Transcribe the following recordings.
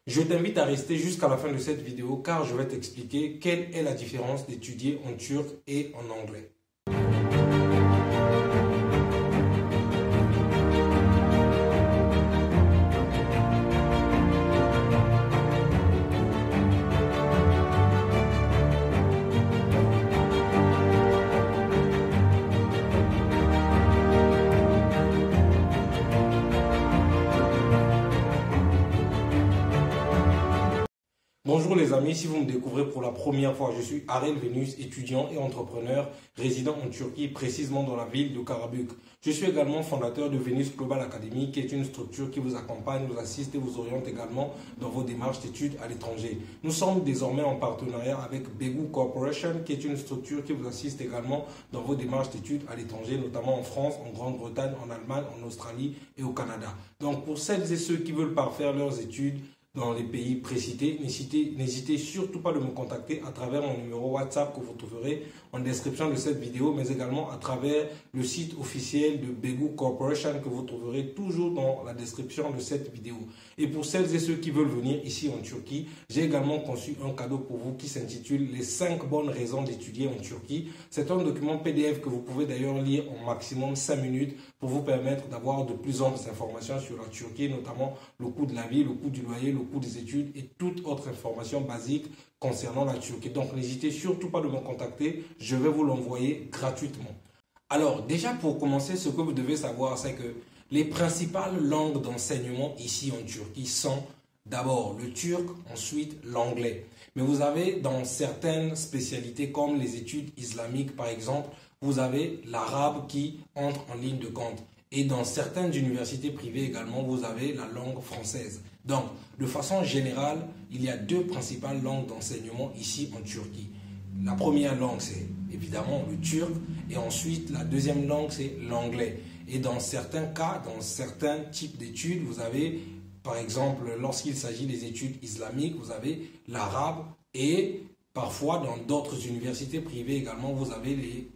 Je t'invite à rester jusqu'à la fin de cette vidéo car je vais t'expliquer quelle est la différence d'étudier en turc et en anglais. Bonjour les amis, si vous me découvrez pour la première fois, je suis Arel Venus, étudiant et entrepreneur résident en Turquie, précisément dans la ville de Karabük. Je suis également fondateur de Venus Global Academy, qui est une structure qui vous accompagne, vous assiste et vous oriente également dans vos démarches d'études à l'étranger. Nous sommes désormais en partenariat avec Begu Corporation, qui est une structure qui vous assiste également dans vos démarches d'études à l'étranger, notamment en France, en Grande-Bretagne, en Allemagne, en Australie et au Canada. Donc pour celles et ceux qui veulent parfaire leurs études dans les pays précités, n'hésitez surtout pas de me contacter à travers mon numéro WhatsApp que vous trouverez en description de cette vidéo, mais également à travers le site officiel de Begu Corporation que vous trouverez toujours dans la description de cette vidéo. Et pour celles et ceux qui veulent venir ici en Turquie, j'ai également conçu un cadeau pour vous qui s'intitule « Les 5 bonnes raisons d'étudier en Turquie ». C'est un document PDF que vous pouvez d'ailleurs lire en maximum 5 minutes pour vous permettre d'avoir de plus amples informations sur la Turquie, notamment le coût de la vie, le coût du loyer, le coût des études et toute autre information basique concernant la Turquie. Donc n'hésitez surtout pas de me contacter, je vais vous l'envoyer gratuitement. Alors déjà pour commencer, ce que vous devez savoir, c'est que les principales langues d'enseignement ici en Turquie sont d'abord le turc, ensuite l'anglais. Mais vous avez dans certaines spécialités comme les études islamiques par exemple, vous avez l'arabe qui entre en ligne de compte. Et dans certaines universités privées également, vous avez la langue française. Donc, de façon générale, il y a deux principales langues d'enseignement ici en Turquie. La première langue, c'est évidemment le turc. Et ensuite, la deuxième langue, c'est l'anglais. Et dans certains cas, dans certains types d'études, vous avez, par exemple, lorsqu'il s'agit des études islamiques, vous avez l'arabe. Et parfois, dans d'autres universités privées également, vous avez les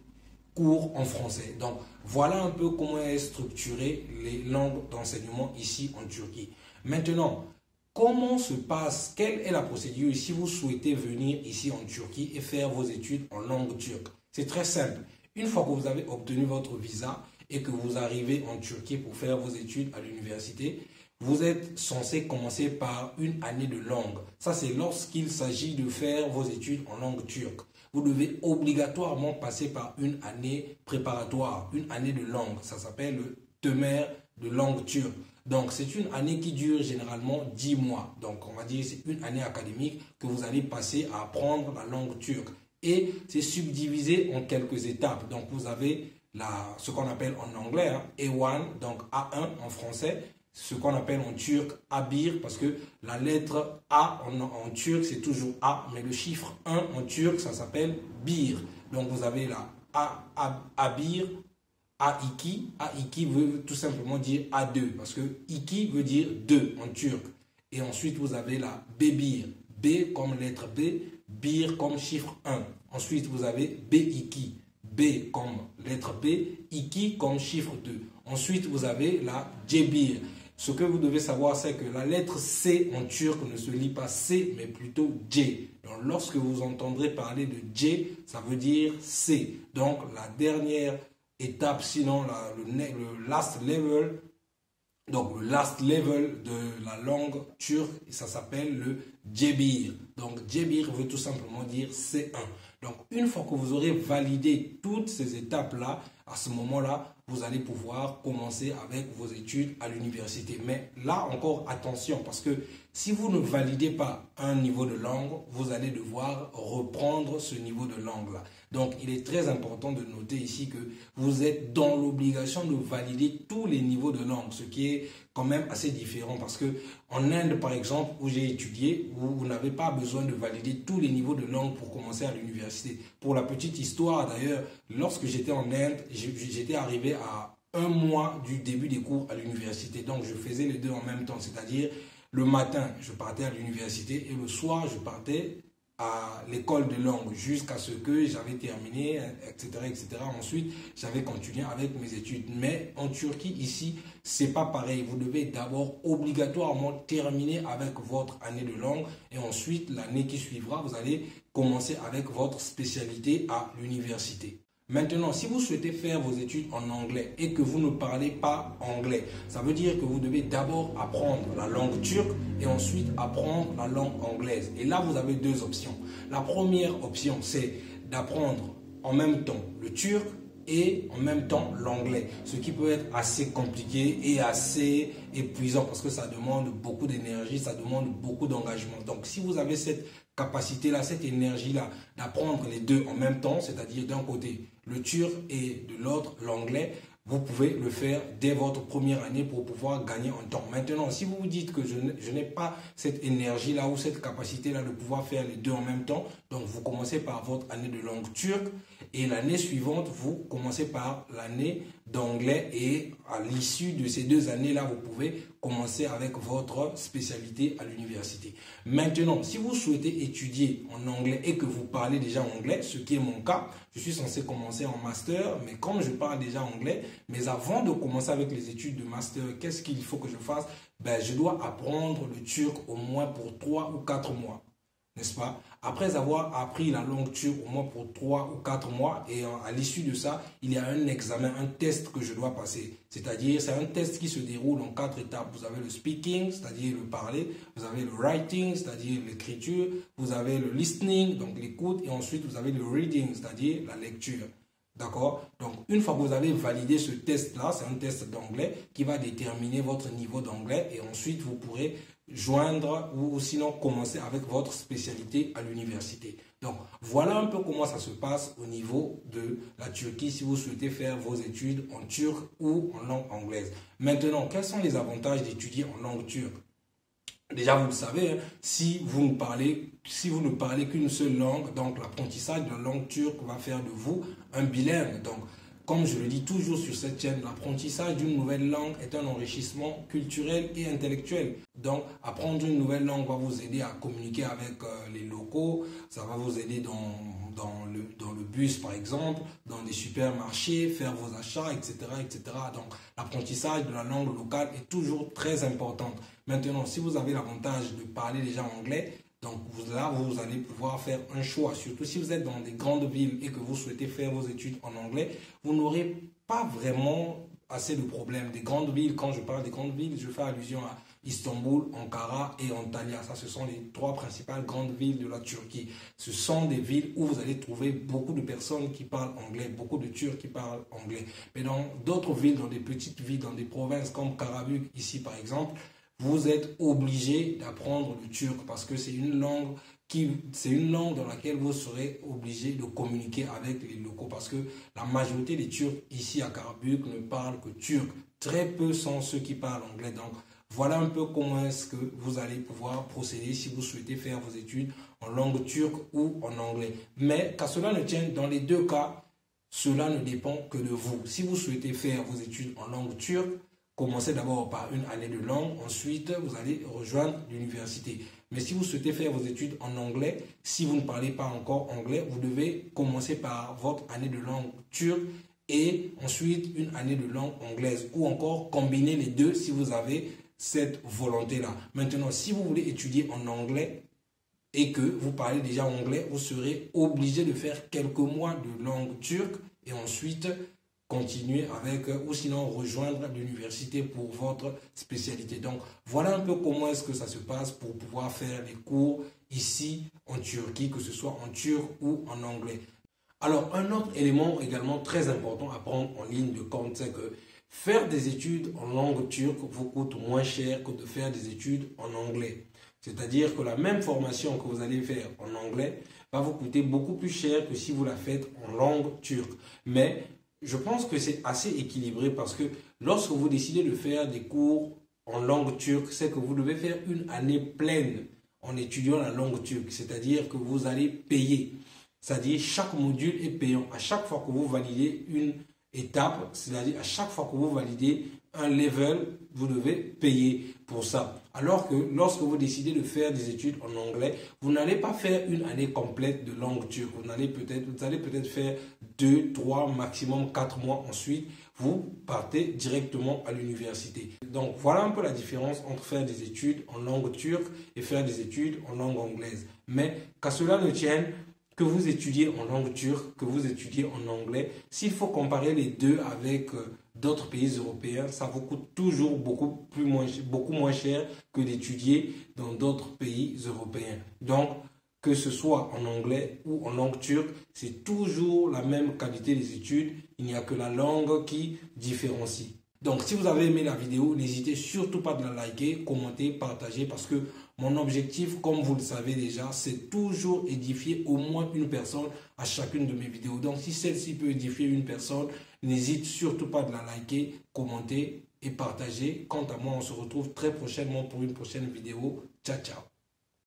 cours en français. Donc, voilà un peu comment est structuré les langues d'enseignement ici en Turquie. Maintenant, comment se passe, quelle est la procédure si vous souhaitez venir ici en Turquie et faire vos études en langue turque? C'est très simple. Une fois que vous avez obtenu votre visa et que vous arrivez en Turquie pour faire vos études à l'université, vous êtes censé commencer par une année de langue. Ça, c'est lorsqu'il s'agit de faire vos études en langue turque. Vous devez obligatoirement passer par une année préparatoire, une année de langue. Ça s'appelle le Temer de langue turque. Donc, c'est une année qui dure généralement 10 mois. Donc, on va dire c'est une année académique que vous allez passer à apprendre la langue turque. Et c'est subdivisé en quelques étapes. Donc, vous avez ce qu'on appelle en anglais A1, donc A1 en français. Ce qu'on appelle en turc A1, parce que la lettre A en turc, c'est toujours A, mais le chiffre 1 en turc, ça s'appelle Bir. Donc, vous avez la A1, A2, A2 veut tout simplement dire A2, parce que 2 veut dire 2 en turc. Et ensuite, vous avez la B1, B comme lettre B, Bir comme chiffre 1. Ensuite, vous avez B2, B comme lettre B, 2 comme chiffre 2. Ensuite, vous avez la C1. Ce que vous devez savoir, c'est que la lettre C en turc ne se lit pas C, mais plutôt J. Donc, lorsque vous entendrez parler de J, ça veut dire C. Donc, la dernière étape, sinon le last level, donc le last level de la langue turque, ça s'appelle le C1. Donc, C1 veut tout simplement dire C1. Donc, une fois que vous aurez validé toutes ces étapes-là, à ce moment-là, vous allez pouvoir commencer avec vos études à l'université. Mais là encore, attention, parce que si vous ne validez pas un niveau de langue, vous allez devoir reprendre ce niveau de langue-là. Donc, il est très important de noter ici que vous êtes dans l'obligation de valider tous les niveaux de langue, ce qui est quand même assez différent parce que en Inde, par exemple, où j'ai étudié, vous n'avez pas besoin de valider tous les niveaux de langue pour commencer à l'université. Pour la petite histoire, d'ailleurs, lorsque j'étais en Inde, j'étais arrivé à 1 mois du début des cours à l'université. Donc, je faisais les deux en même temps, c'est-à-dire le matin, je partais à l'université et le soir, je partais à l'école de langue jusqu'à ce que j'avais terminé, etc., etc. Ensuite, j'avais continué avec mes études. Mais en Turquie, ici, c'est pas pareil. Vous devez d'abord obligatoirement terminer avec votre année de langue et ensuite, l'année qui suivra, vous allez commencer avec votre spécialité à l'université. Maintenant, si vous souhaitez faire vos études en anglais et que vous ne parlez pas anglais, ça veut dire que vous devez d'abord apprendre la langue turque et ensuite apprendre la langue anglaise. Et là, vous avez deux options. La première option, c'est d'apprendre en même temps le turc et en même temps l'anglais, ce qui peut être assez compliqué et assez épuisant parce que ça demande beaucoup d'énergie, ça demande beaucoup d'engagement. Donc, si vous avez cette capacité-là, cette énergie-là d'apprendre les deux en même temps, c'est-à-dire d'un côté le turc et de l'autre l'anglais, vous pouvez le faire dès votre première année pour pouvoir gagner en temps. Maintenant, si vous vous dites que je n'ai pas cette énergie-là ou cette capacité-là de pouvoir faire les deux en même temps, donc vous commencez par votre année de langue turque et l'année suivante, vous commencez par l'année d'anglais et à l'issue de ces deux années-là, vous pouvez commencer avec votre spécialité à l'université. Maintenant, si vous souhaitez étudier en anglais et que vous parlez déjà anglais, ce qui est mon cas, je suis censé commencer en master, mais comme je parle déjà anglais, mais avant de commencer avec les études de master, qu'est-ce qu'il faut que je fasse? Ben, je dois apprendre le turc au moins pour 3 ou 4 mois. N'est-ce pas? Après avoir appris la langue turque au moins pour 3 ou 4 mois, et à l'issue de ça, il y a un examen, un test que je dois passer. C'est-à-dire, c'est un test qui se déroule en 4 étapes. Vous avez le speaking, c'est-à-dire le parler. Vous avez le writing, c'est-à-dire l'écriture. Vous avez le listening, donc l'écoute. Et ensuite, vous avez le reading, c'est-à-dire la lecture. D'accord? Donc, une fois que vous avez validé ce test-là, c'est un test d'anglais qui va déterminer votre niveau d'anglais. Et ensuite, vous pourrez joindre ou sinon commencer avec votre spécialité à l'université. Donc, voilà un peu comment ça se passe au niveau de la Turquie si vous souhaitez faire vos études en turc ou en langue anglaise. Maintenant, quels sont les avantages d'étudier en langue turque? Déjà, vous le savez, hein, si vous ne parlez qu'une seule langue, donc l'apprentissage de la langue turque va faire de vous un bilingue. Donc, comme je le dis toujours sur cette chaîne, l'apprentissage d'une nouvelle langue est un enrichissement culturel et intellectuel. Donc, apprendre une nouvelle langue va vous aider à communiquer avec les locaux, ça va vous aider dans le bus par exemple, dans des supermarchés, faire vos achats, etc., etc. Donc, l'apprentissage de la langue locale est toujours très important. Maintenant, si vous avez l'avantage de parler déjà anglais, donc là, vous allez pouvoir faire un choix. Surtout si vous êtes dans des grandes villes et que vous souhaitez faire vos études en anglais, vous n'aurez pas vraiment assez de problèmes. Des grandes villes, quand je parle des grandes villes, je fais allusion à Istanbul, Ankara et Antalya. Ça, ce sont les 3 principales grandes villes de la Turquie. Ce sont des villes où vous allez trouver beaucoup de personnes qui parlent anglais, beaucoup de Turcs qui parlent anglais. Mais dans d'autres villes, dans des petites villes, dans des provinces comme Karabük, ici par exemple, vous êtes obligé d'apprendre le turc parce que c'est une langue dans laquelle vous serez obligé de communiquer avec les locaux parce que la majorité des Turcs ici à Karabük ne parlent que turc. Très peu sont ceux qui parlent anglais. Donc, voilà un peu comment est-ce que vous allez pouvoir procéder si vous souhaitez faire vos études en langue turque ou en anglais. Mais qu'à cela ne tienne, dans les deux cas, cela ne dépend que de vous. Si vous souhaitez faire vos études en langue turque, commencez d'abord par une année de langue, ensuite vous allez rejoindre l'université. Mais si vous souhaitez faire vos études en anglais, si vous ne parlez pas encore anglais, vous devez commencer par votre année de langue turque et ensuite une année de langue anglaise ou encore combiner les deux si vous avez cette volonté-là. Maintenant, si vous voulez étudier en anglais et que vous parlez déjà anglais, vous serez obligé de faire quelques mois de langue turque et ensuite continuer avec ou sinon rejoindre l'université pour votre spécialité. Donc, voilà un peu comment est-ce que ça se passe pour pouvoir faire les cours ici en Turquie, que ce soit en turc ou en anglais. Alors, un autre élément également très important à prendre en ligne de compte, c'est que faire des études en langue turque vous coûte moins cher que de faire des études en anglais. C'est-à-dire que la même formation que vous allez faire en anglais va vous coûter beaucoup plus cher que si vous la faites en langue turque. Mais je pense que c'est assez équilibré parce que lorsque vous décidez de faire des cours en langue turque, c'est que vous devez faire une année pleine en étudiant la langue turque. C'est-à-dire que vous allez payer. C'est-à-dire chaque module est payant. À chaque fois que vous validez une étape, c'est-à-dire à chaque fois que vous validez un level, vous devez payer pour ça. Alors que lorsque vous décidez de faire des études en anglais, vous n'allez pas faire une année complète de langue turque. Vous allez peut-être faire 2, 3, maximum 4 mois. Ensuite, vous partez directement à l'université. Donc voilà un peu la différence entre faire des études en langue turque et faire des études en langue anglaise. Mais qu'à cela ne tienne, que vous étudiez en langue turque, que vous étudiez en anglais, s'il faut comparer les deux avec d'autres pays européens, ça vous coûte toujours beaucoup moins cher que d'étudier dans d'autres pays européens. Donc, que ce soit en anglais ou en langue turque, c'est toujours la même qualité des études. Il n'y a que la langue qui différencie. Donc, si vous avez aimé la vidéo, n'hésitez surtout pas de la liker, commenter, partager parce que mon objectif, comme vous le savez déjà, c'est toujours édifier au moins une personne à chacune de mes vidéos. Donc, si celle-ci peut édifier une personne, n'hésite surtout pas de la liker, commenter et partager. Quant à moi, on se retrouve très prochainement pour une prochaine vidéo. Ciao, ciao.